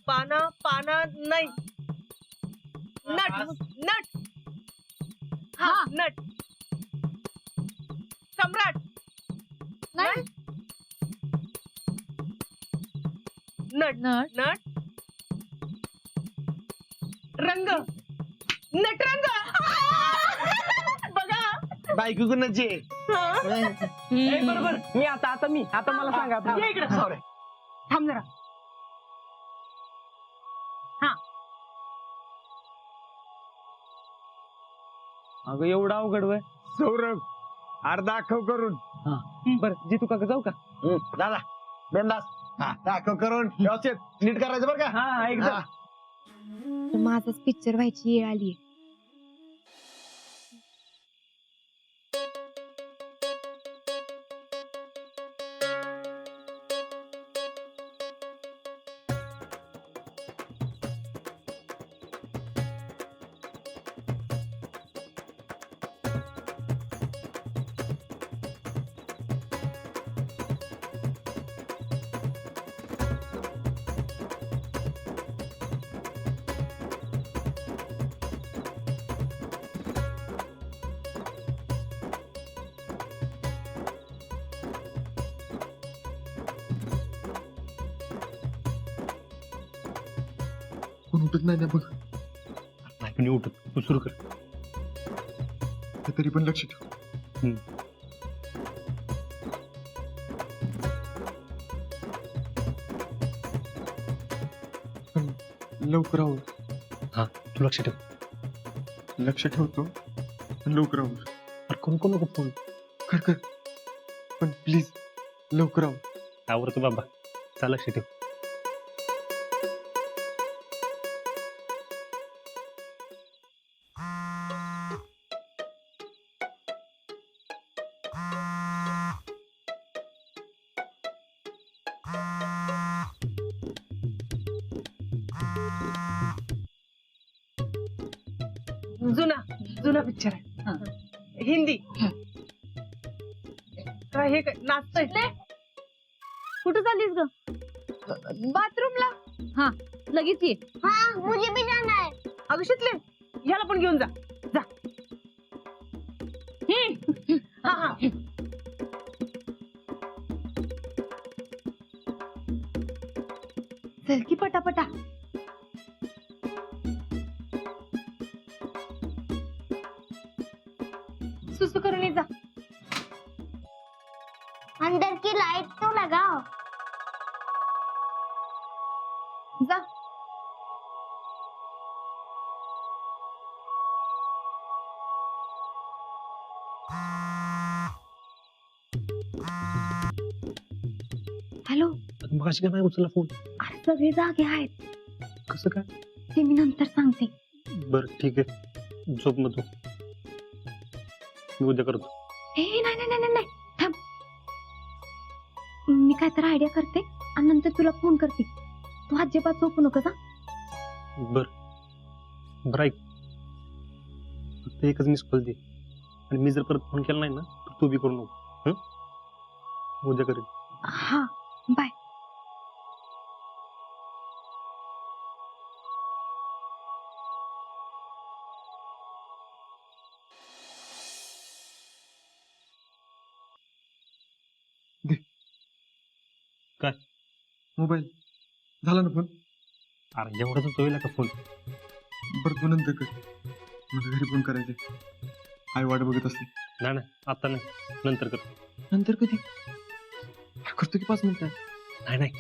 पाना पाना नाही. नट नट. हा नट. सम्राट. नाही. नट नट. नट. रंग. नटरंग. बघा बायको कुणाची आहे? बरोबर. मी आता मला सांगा आता. ये इकडे. थांब जरा. अगं एवढा अवघड वय. सौरभ अरे दाखव करून. बर जितू काका जाऊ का? दादा बिंदास. हा दाखव करून व्यवस्थित नीट करायचं बरं का. हा एकदम. हा. माझाच पिक्चर व्हायची वेळ आली. कोण उठत नाही ना बघ. नाही पण उठत तू सुरू कर. ते तरी पण लक्ष ठेव. पण लवकर आहो. हा तू लक्ष ठेव. लक्ष ठेवतो पण लवकर आहो. अरे कोण कोण नको फोन. कर कर पण प्लीज लवकर आहो. आवडतो बाबा. चाल लक्ष ठेव. जुना जुना पिक्चर आहे. हिंदी. काय हे काय नाचतंय? कुठं चाललीस ग? बाथरूमला. हा लगेच ये. हाँ मुझे भी जाना है. अगं शितले ह्याला पण घेऊन जा. जा. हा हा. चल की पटापटा. सुसु करून ये जा. अंदर की लाइट तो लगाओ. जा. हॅलो. मग अशी काय नाही उचलला फोन. अरे सगळे जागे आहेत. कसं काय? ते मी नंतर सांगते. बर ठीक आहे. झोप मग तू. मी उद्या करतो. ए नाही नाही नाही नाही थांब. मी काय तर आयडिया करते आणि नंतर तुला फोन करते. तू अजिबात झोपू नकोस हा. बर बर ऐक. फक्त एकच मिस कॉल दे आणि मी जर परत फोन केला नाही ना तर तू बी करू नको. उद्या करेन. हा बाय. काय? मोबाईल झाला ना फोन. अरे एवढा तर होईल का फोन. बरं तू नंतर कर. मला घरी फोन करायचे. आई वाट बघत असते. नाही नाही आता नाही नंतर कर. नंतर कधी करतो की 5 मिनिटात. नाही नाही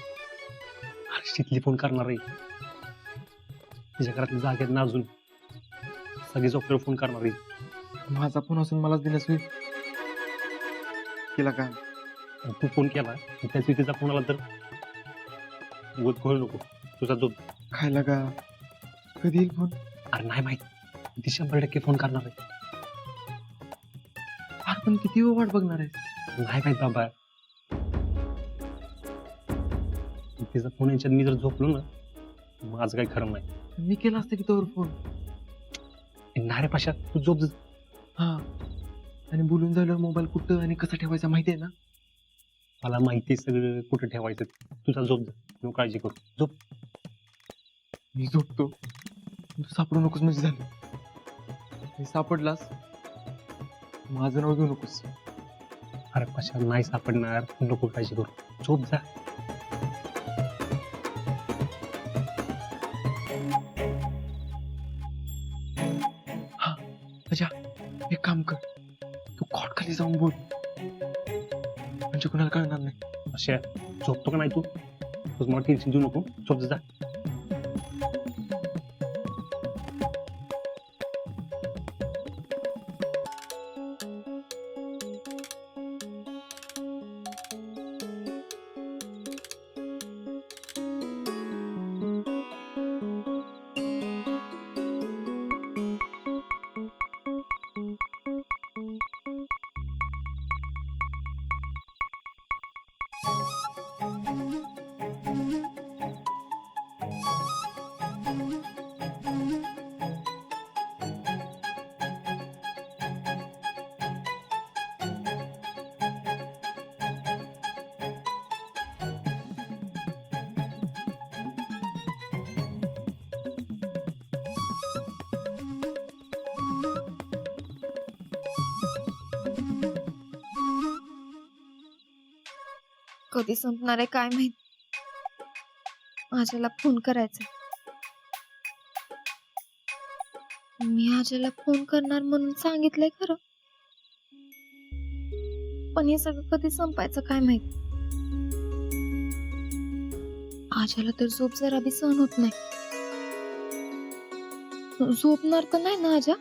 अरे शितली फोन करणार आहे. तिच्या घरातली जागेत ना अजून सगळी झोपल्यावर फोन करणार आहे. माझा फोन असून मलाच दिलास होय. केला काय? आणि तू फोन केला त्याच तिचा फोन आला तर गोत खोल नको. तुझा झोप. खायला का कधी येईल फोन? अरे नाही माहित. ती 100% फोन करणार आहे. अरे पण किती वेळ वाट बघणार आहे? नाही माहित बाबा. तिचा फोन याच्यात मी जर झोपलो ना माझं काही खरं नाही. मी केला असतं की तोवर फोन. नाही रे पाशा तू झोप. हा आणि बोलून झाल्यावर मोबाईल कुठं आणि कसा ठेवायचा माहिती आहे ना. मला माहिती आहे सगळं कुठं ठेवायचं. तुझा झोप जा. नको काळजी करू. झोप. मी झोपतो तू सापडू नकोस म्हणजे झालं. हे सापडलास माझं नाव घेऊ नकोस. अरे कशाला नाही सापडणार, नको काळजी करू, झोप जा. एक काम कर, तू कॉट खाली जाऊन बोल म्हणजे कुणाला कळणार नाही. अशा झोपतो का नाही तू? तुझं मला टेन्शन देऊ नको, झोप जा. कधी संपणार आहे काय माहित. आजाला फोन करायचा. मी आजाला फोन करणार म्हणून सांगितलंय खरं, पण हे सगळं कधी संपायचं काय माहित. आजाला तर झोप जरा बी सहन होत नाही. झोपणार तर नाही ना आजा?